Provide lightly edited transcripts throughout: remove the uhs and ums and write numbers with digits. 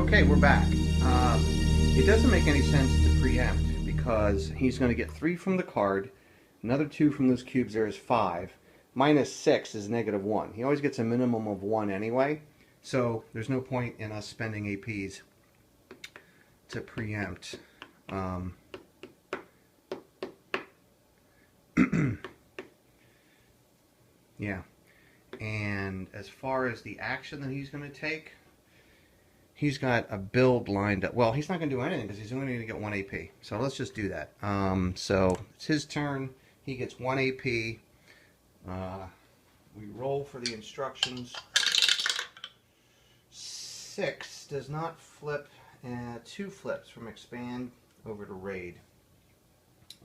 Okay, we're back. It doesn't make any sense to preempt because he's going to get 3 from the card, another 2 from those cubes there is 5, minus 6 is -1. He always gets a minimum of 1 anyway, so there's no point in us spending APs to preempt. Yeah, and as far as the action that he's going to take, he's got a build lined up. Well, he's not going to do anything because he's only going to get 1 AP. So let's just do that. So it's his turn. He gets 1 AP. We roll for the instructions. 6 does not flip. 2 flips from expand over to raid.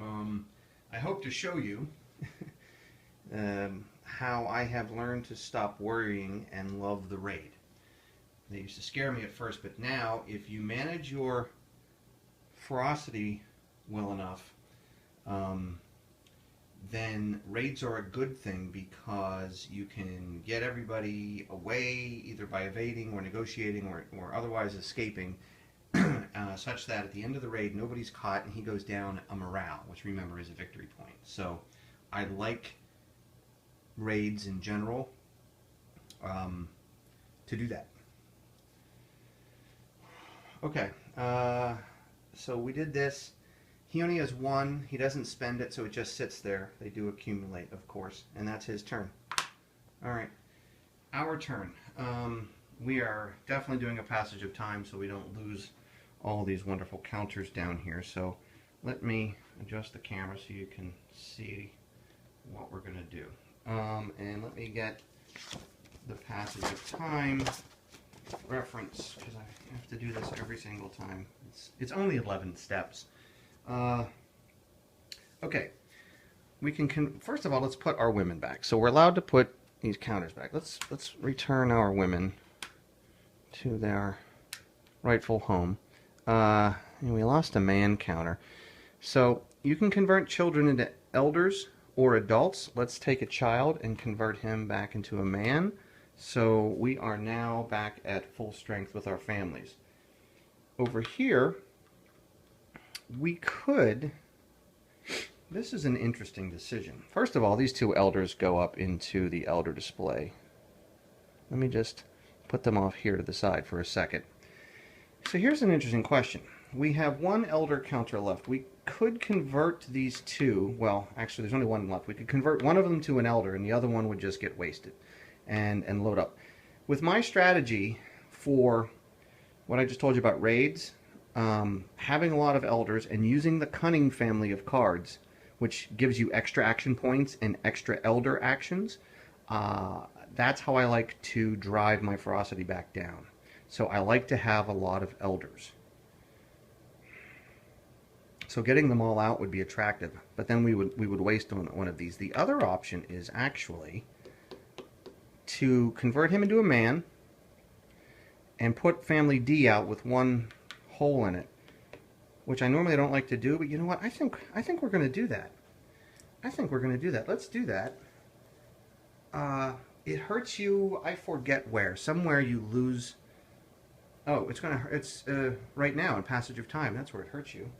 I hope to show you how I have learned to stop worrying and love the raid. They used to scare me at first, but now if you manage your ferocity well enough, then raids are a good thing because you can get everybody away either by evading or negotiating or otherwise escaping, such that at the end of the raid nobody's caught and he goes down a morale, which remember is a victory point. So I like raids in general to do that. Okay, so we did this. He only has 1. He doesn't spend it, so it just sits there. They do accumulate, of course, and that's his turn. All right, our turn. We are definitely doing a passage of time so we don't lose all these wonderful counters down here. So let me adjust the camera so you can see what we're going to do. And let me get the passage of time reference because I have to do this every single time. It's only 11 steps. Okay, we can first of all let's put our women back. So we're allowed to put these counters back. Let's return our women to their rightful home. And we lost a man counter. So you can convert children into elders or adults. Let's take a child and convert him back into a man. So we are now back at full strength with our families. Over here, we could, this is an interesting decision. First of all, these 2 elders go up into the elder display. Let me just put them off here to the side for a second. So here's an interesting question. We have 1 elder counter left. We could convert these 2, well, actually there's only 1 left. We could convert one of them to an elder and the other one would just get wasted and load up. With my strategy for what I just told you about raids, having a lot of elders and using the cunning family of cards, which gives you extra action points and extra elder actions, that's how I like to drive my ferocity back down. So I like to have a lot of elders. So getting them all out would be attractive, but then we would waste one of these. The other option is actually to convert him into a man and put family D out with 1 hole in it, which I normally don't like to do, but you know what? I think we're going to do that. I think we're going to do that. Let's do that. It hurts you, I forget where. Somewhere you lose. Oh, it's right now in passage of time. That's where it hurts you.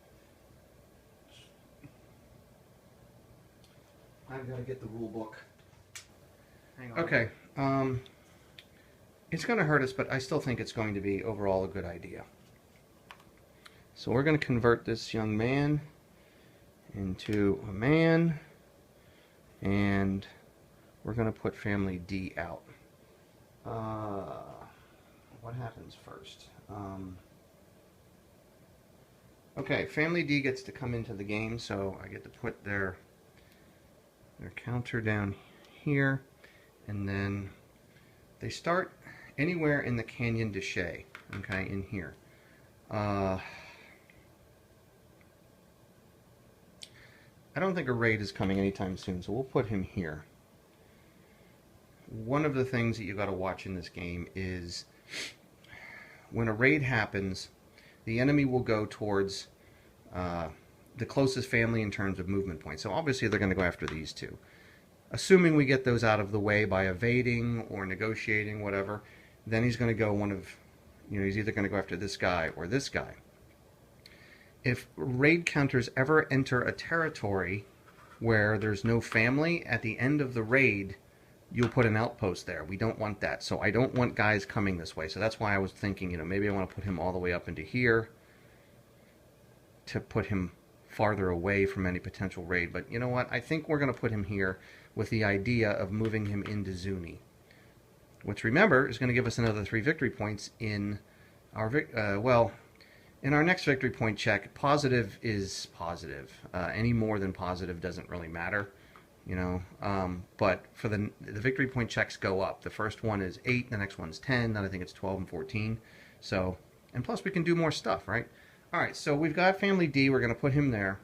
I've got to get the rule book. Hang on. Okay. It's going to hurt us, but I still think it's going to be overall a good idea. So we're going to convert this young man into a man, and we're going to put family D out. What happens first? Okay, family D gets to come into the game, so I get to put their counter down here, and then they start anywhere in the Canyon de Chelly, okay, in here. I don't think a raid is coming anytime soon, so we'll put him here. One of the things that you got to watch in this game is when a raid happens, the enemy will go towards the closest family in terms of movement points. So obviously they're going to go after these 2. Assuming we get those out of the way by evading or negotiating, whatever, then he's going to go one of You know, he's either going to go after this guy or this guy. If raid counters ever enter a territory where there's no family, at the end of the raid, you'll put an outpost there. We don't want that. So I don't want guys coming this way. So that's why I was thinking, you know, maybe I want to put him all the way up into here to put him farther away from any potential raid. But you know what? I think we're going to put him here with the idea of moving him into Zuni, which, remember, is going to give us another 3 victory points in our in our next victory point check. Positive is positive. Any more than positive doesn't really matter, you know. But for the victory point checks go up. The first one is 8, the next one's 10, then I think it's 12 and 14. So, and plus we can do more stuff, right? All right, so we've got Family D. We're going to put him there.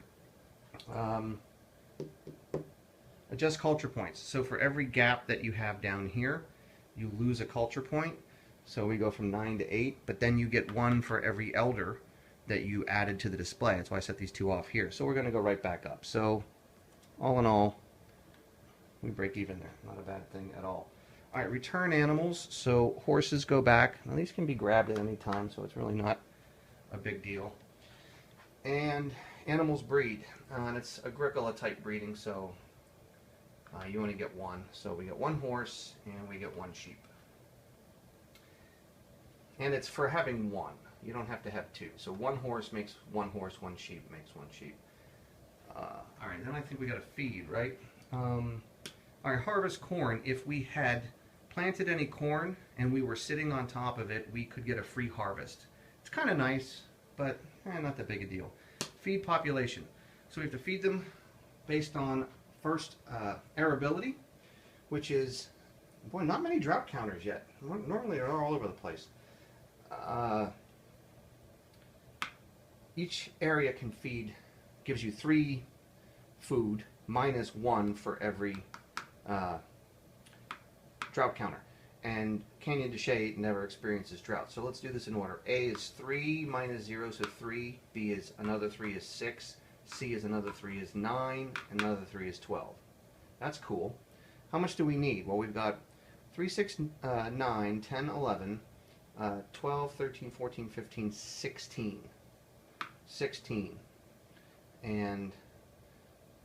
Adjust culture points. So for every gap that you have down here, you lose a culture point. So we go from 9 to 8, but then you get 1 for every elder that you added to the display. That's why I set these 2 off here. So we're going to go right back up. So all in all, we break even there. Not a bad thing at all. All right, return animals. So horses go back. Now these can be grabbed at any time, so it's really not a big deal. And animals breed. And it's Agricola type breeding, so you only get 1. So we get 1 horse and we get 1 sheep. And it's for having 1. You don't have to have 2. So 1 horse makes 1 horse, 1 sheep makes 1 sheep. All right, then I think we got to feed, right? All right, harvest corn. If we had planted any corn and we were sitting on top of it, we could get a free harvest. It's kind of nice, but not that big a deal. Feed population. So we have to feed them based on first arability, which is, boy, not many drought counters yet. Normally they're all over the place. Each area can feed, gives you 3 food minus 1 for every drought counter. And Canyon de Chelly never experiences drought. So let's do this in order. A is 3 minus 0, so 3. B is another 3 is 6. C is another 3 is 9. And another 3 is 12. That's cool. How much do we need? Well, we've got 3, 6, 9, 10, 11, 12, 13, 14, 15, 16. 16. And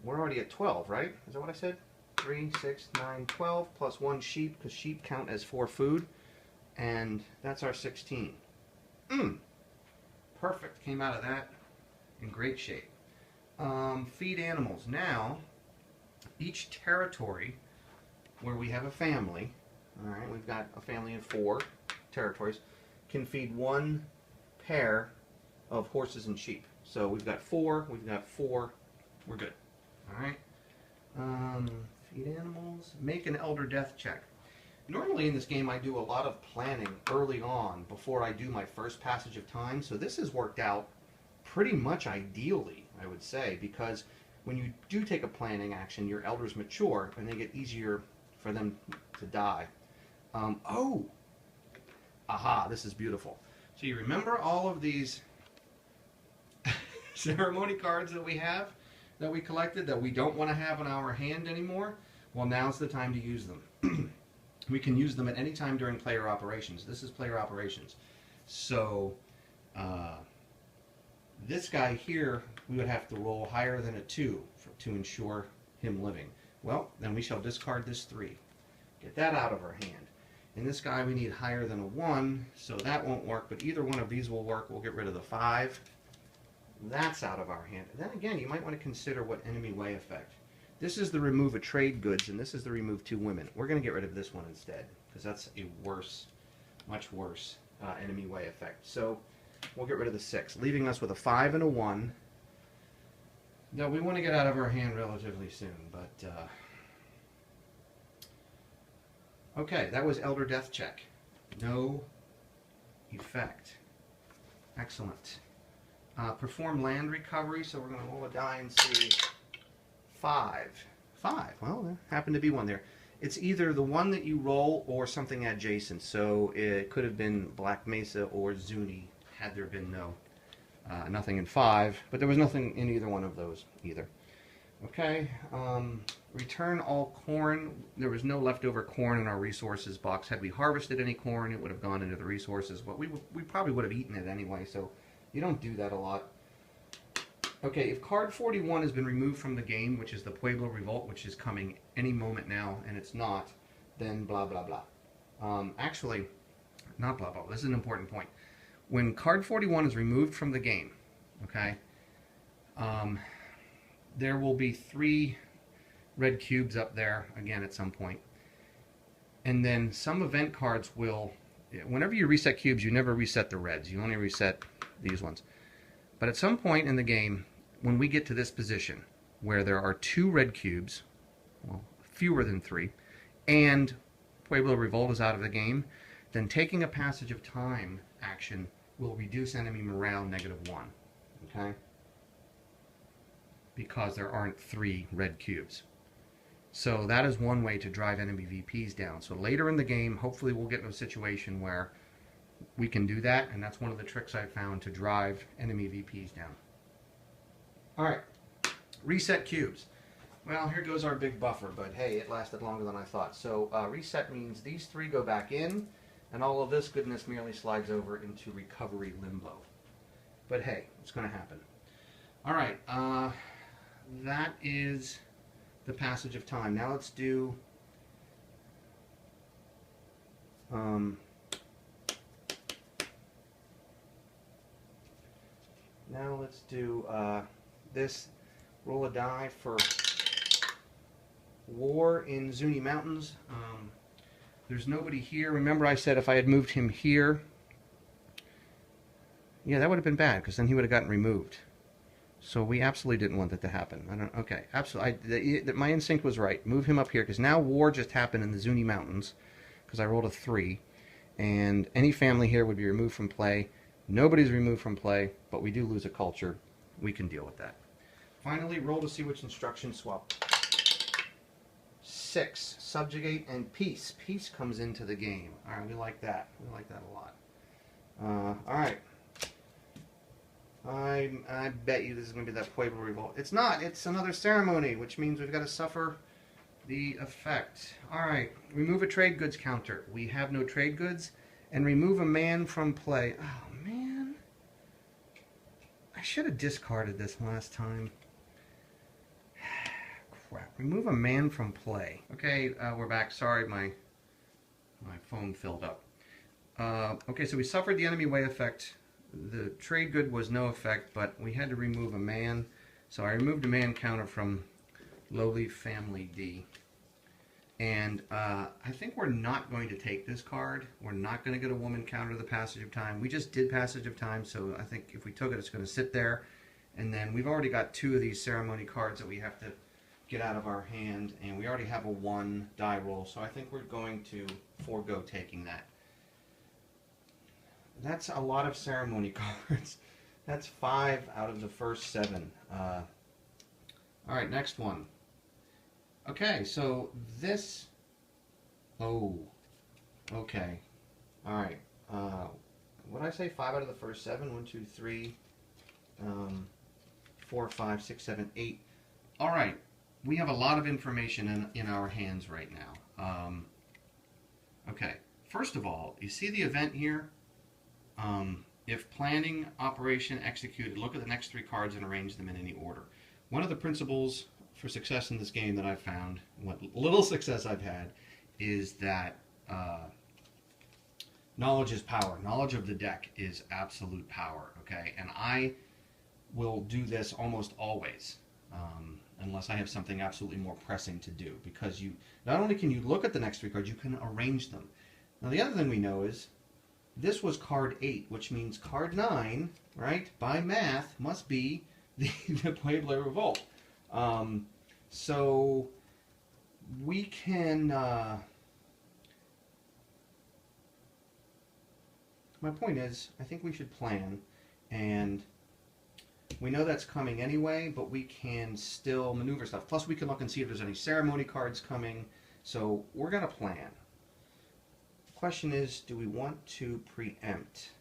we're already at 12, right? Is that what I said? 3, 6, 9, 12, plus 1 sheep, because sheep count as 4 food. And that's our 16. Perfect. Came out of that in great shape. Feed animals. Now, each territory where we have a family, all right, we've got a family in 4 territories, can feed 1 pair of horses and sheep. So we've got 4, we're good. All right. Feed animals. Make an elder death check. Normally in this game I do a lot of planning early on before I do my first passage of time, so this has worked out pretty much ideally, I would say, because when you do take a planning action, your elders mature and they get easier for them to die. Aha, this is beautiful. So you remember all of these ceremony cards that we have, that we collected, that we don't want to have in our hand anymore? Well, now's the time to use them. We can use them at any time during player operations. This is player operations. So this guy here, we would have to roll higher than a 2 to ensure him living. Well, then we shall discard this 3. Get that out of our hand. In this guy we need higher than a 1, so that won't work, but either one of these will work. We'll get rid of the 5. That's out of our hand. And then again, you might want to consider what enemy way effect. This is the remove a trade goods, and this is the remove 2 women. We're going to get rid of this one instead, because that's a worse, much worse enemy way effect. So we'll get rid of the 6, leaving us with a 5 and a 1. Now we want to get out of our hand relatively soon, but okay, that was Elder Death Check. No effect. Excellent. Perform land recovery, so we're going to roll a die and see 5. 5, well, there happened to be one there. It's either the one that you roll or something adjacent, so it could have been Black Mesa or Zuni had there been nothing in 5, but there was nothing in either one of those either. Okay, return all corn. There was no leftover corn in our resources box. Had we harvested any corn, it would have gone into the resources, but we probably would have eaten it anyway, so you don't do that a lot. Okay, if card 41 has been removed from the game, which is the Pueblo Revolt, which is coming any moment now, and it's not, then blah, blah, blah. Actually, not blah, blah, blah. This is an important point. When card 41 is removed from the game, okay, there will be 3 red cubes up there again at some point. And then some event cards will, whenever you reset cubes, you never reset the reds. You only reset these ones. But at some point in the game, when we get to this position, where there are 2 red cubes, well, fewer than 3, and Pueblo Revolt is out of the game, then taking a passage of time action will reduce enemy morale -1. Okay? Because there aren't 3 red cubes. So that is one way to drive enemy VPs down. So later in the game, hopefully we'll get in a situation where we can do that, and that's one of the tricks I've found to drive enemy VPs down. Alright, reset cubes. Well, here goes our big buffer, but hey, it lasted longer than I thought. So reset means these 3 go back in, and all of this goodness merely slides over into recovery limbo. But hey, it's going to happen. Alright, that is the passage of time. Now let's do this. Roll a die for war in Zuni Mountains. There's nobody here. Remember I said if I had moved him here, yeah, that would have been bad because then he would have gotten removed. So we absolutely didn't want that to happen. Okay, absolutely. My instinct was right. Move him up here because now war just happened in the Zuni Mountains because I rolled a 3, and any family here would be removed from play. Nobody's removed from play, but we do lose a culture. We can deal with that. Finally, roll to see which instruction swap. 6, subjugate and peace. Peace comes into the game. All right, we like that. We like that a lot. All right. I bet you this is going to be that Pueblo Revolt. It's not. It's another ceremony, which means we've got to suffer the effect. All right. Remove a trade goods counter. We have no trade goods. And remove a man from play. Oh, man. I should have discarded this last time. Crap. Remove a man from play. Okay, we're back. Sorry, my phone filled up. Okay, so we suffered the enemy way effect. The trade good was no effect, but we had to remove a man. So I removed a man counter from Lowly Family D. And I think we're not going to take this card. We're not going to get a woman counter to the passage of time. We just did passage of time, so I think if we took it, it's going to sit there. And then we've already got 2 of these ceremony cards that we have to get out of our hand, and we already have a 1 die roll, so I think we're going to forego taking that. That's a lot of ceremony cards. That's 5 out of the first 7. Alright, next one. Okay, so this... Oh. Okay. Alright. What did I say? 5 out of the first 7? 1, 2, 3, 4, 5, 6, 7, 8. Alright. We have a lot of information in our hands right now. Okay. First of all, you see the event here? If planning, operation, executed, look at the next 3 cards and arrange them in any order. One of the principles for success in this game that I've found, what little success I've had, is that knowledge is power. Knowledge of the deck is absolute power, okay? And I will do this almost always, unless I have something absolutely more pressing to do, because you not only can you look at the next 3 cards, you can arrange them. Now the other thing we know is this was card 8, which means card 9, right, by math, must be the Pueblo Revolt. So we can... my point is, I think we should plan, and we know that's coming anyway, but we can still maneuver stuff. Plus we can look and see if there's any ceremony cards coming, so we're going to plan. Question is, do we want to preempt?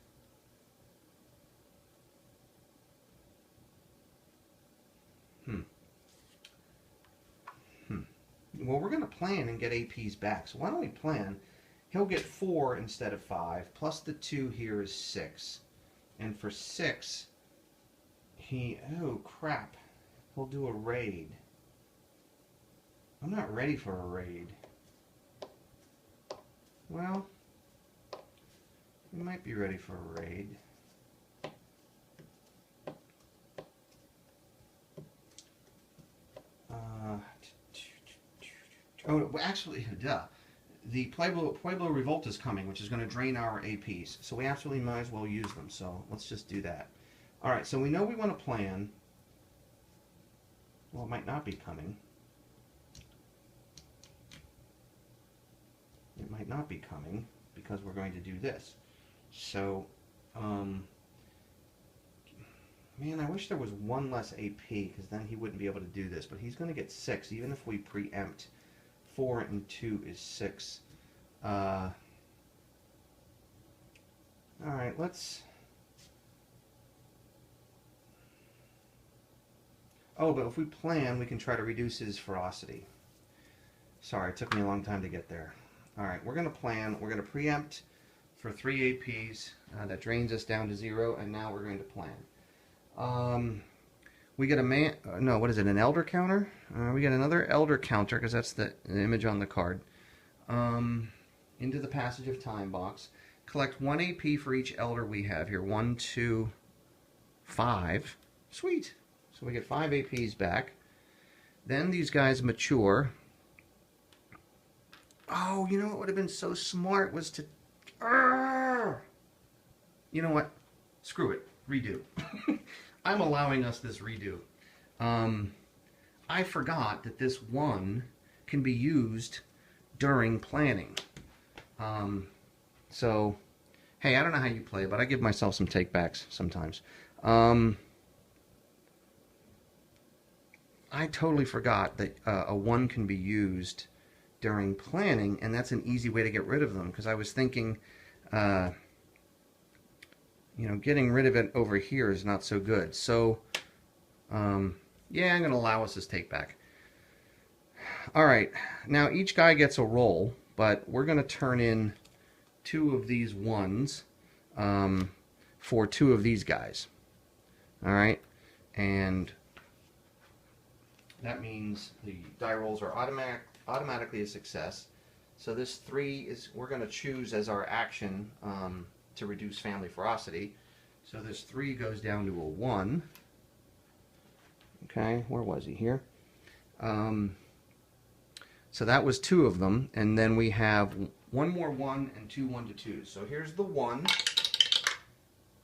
Well, we're going to plan and get APs back. So why don't we plan? He'll get 4 instead of 5, plus the 2 here is 6. And for 6, oh crap, he'll do a raid. I'm not ready for a raid. Well, we might be ready for a raid. Oh, actually, duh. The Pueblo Revolt is coming, which is going to drain our APs. So we absolutely might as well use them. So let's just do that. All right, so we know we want to plan. Well, it might not be coming. It might not be coming because we're going to do this. So, man, I wish there was 1 less AP because then he wouldn't be able to do this. But he's going to get 6 even if we preempt. 4 and 2 is 6. All right, let's... Oh, but if we plan, we can try to reduce his ferocity. Sorry, it took me a long time to get there. All right, we're going to plan. We're going to preempt for 3 APs. That drains us down to 0, and now we're going to plan. We get a man, no, what is it, an elder counter? We get another elder counter, because that's the image on the card. Into the Passage of Time box. Collect 1 AP for each elder we have here. 1, 2, 5. Sweet. So we get 5 APs back. Then these guys mature. Oh, you know what would have been so smart was to... You know what? Screw it. Redo. I'm allowing us this redo. I forgot that this 1 can be used during planning. So, hey, I don't know how you play, but I give myself some take-backs sometimes. I totally forgot that a 1 can be used during planning, and that's an easy way to get rid of them, because I was thinking... you know, getting rid of it over here is not so good. So, yeah, I'm going to allow us this take back. All right, now each guy gets a roll, but we're going to turn in 2 of these 1s for 2 of these guys. All right, and that means the die rolls are automatically a success. So this 3 is, we're going to choose as our action to reduce family ferocity. So this 3 goes down to a 1. Okay, where was he here? So that was 2 of them, and then we have 1 more 1 and 2 1-2s. So here's the 1.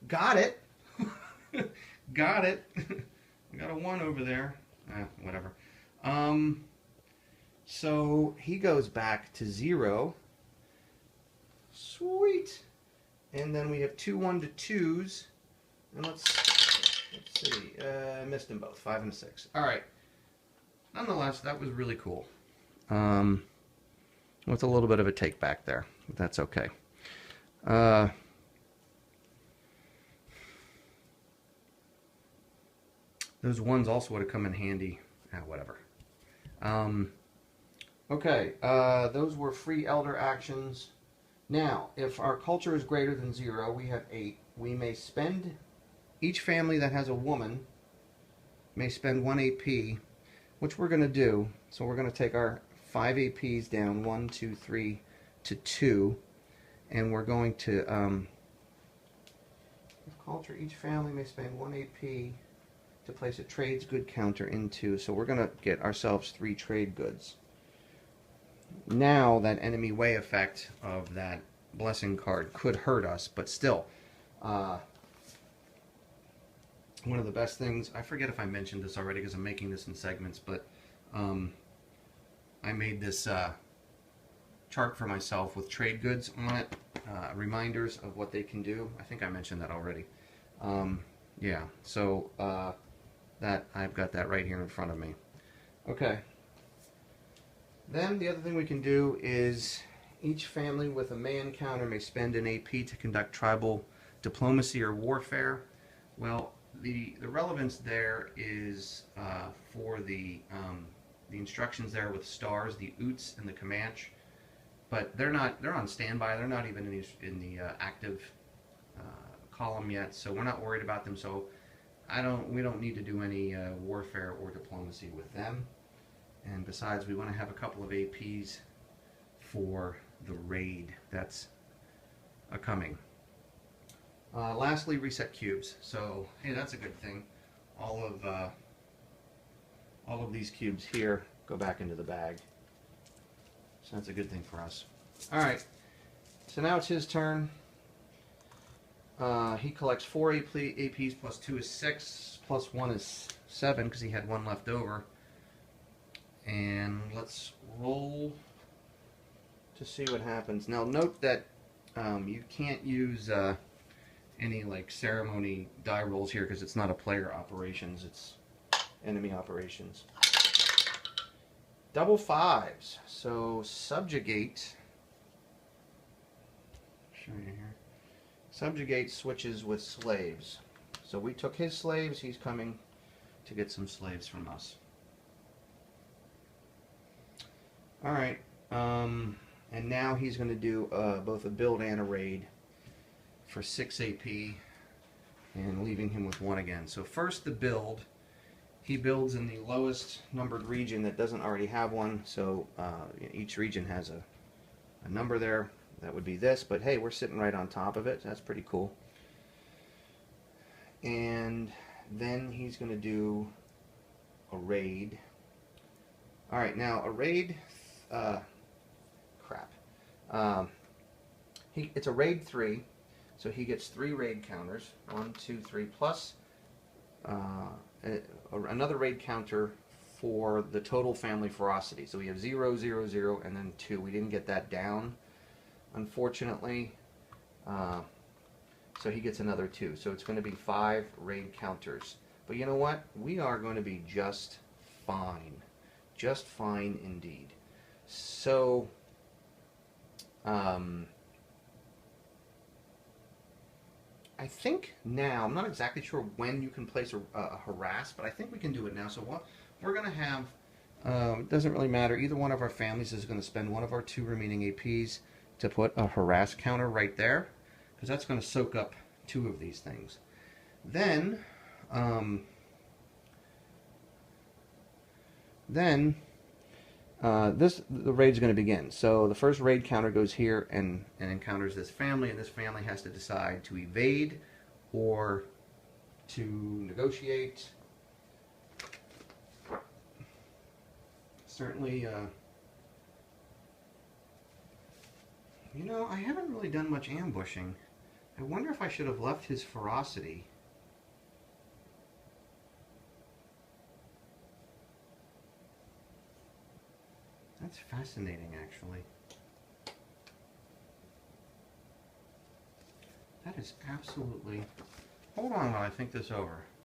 Got it. Got it. I got a 1 over there. Whatever. So he goes back to 0. Sweet. And then we have 2 1-2s, and let's see, I missed them both, 5 and 6. All right. Nonetheless, that was really cool. With a little bit of a take back there, but that's okay. Those 1s also would have come in handy. Whatever. Okay, those were free elder actions. Now, if our culture is greater than 0, we have 8. We may spend, each family that has a woman may spend 1 AP, which we're going to do. So we're going to take our 5 APs down, 1, 2, 3 to 2, and we're going to, if culture, each family may spend 1 AP to place a trades good counter into. So we're going to get ourselves 3 trade goods. Now that enemy way effect of that blessing card could hurt us, but still, one of the best things, I forget if I mentioned this already because I'm making this in segments, but I made this chart for myself with trade goods on it, reminders of what they can do. I think I mentioned that already. Yeah, so that I've got that right here in front of me. Okay. Then the other thing we can do is each family with a man counter may spend an AP to conduct tribal diplomacy or warfare. Well, the relevance there is for the the instructions there with stars, the Utes and the Comanche, but they're on standby. They're not even in the active column yet, so we're not worried about them. So we don't need to do any warfare or diplomacy with them. And besides, we want to have a couple of APs for the raid that's coming. Lastly, reset cubes. So hey, that's a good thing. All of these cubes here go back into the bag. So that's a good thing for us. All right. So now it's his turn. He collects 4 APs plus 2 is 6, plus 1 is 7 because he had 1 left over. And let's roll to see what happens. Now note that you can't use any like ceremony die rolls here because it's not a player operations, it's enemy operations. Double 5s. So subjugate. Show you here. Subjugate switches with slaves. So we took his slaves, he's coming to get some slaves from us. Alright, and now he's going to do both a build and a raid for 6 AP, and leaving him with 1 again. So first the build. He builds in the lowest numbered region that doesn't already have one, so each region has a number there. That would be this, but hey, we're sitting right on top of it. That's pretty cool. And then he's going to do a raid. Alright, now a raid, it's a raid 3, so he gets 3 raid counters, 1, 2, 3, plus another raid counter for the total family ferocity. So we have 0, 0, 0, and then 2. We didn't get that down, unfortunately. So he gets another 2. So it's going to be 5 raid counters. But you know what? We are going to be just fine. Just fine indeed. So, I think now, I'm not exactly sure when you can place a harass, but I think we can do it now. So what we're going to have, it doesn't really matter, either one of our families is going to spend one of our 2 remaining APs to put a harass counter right there, because that's going to soak up 2 of these things. Then the raid's going to begin. So the first raid counter goes here and encounters this family, and this family has to decide to evade or to negotiate. Certainly, you know, I haven't really done much ambushing. I wonder if I should have left his ferocity. That's fascinating, actually. That is absolutely... Hold on while I think this over.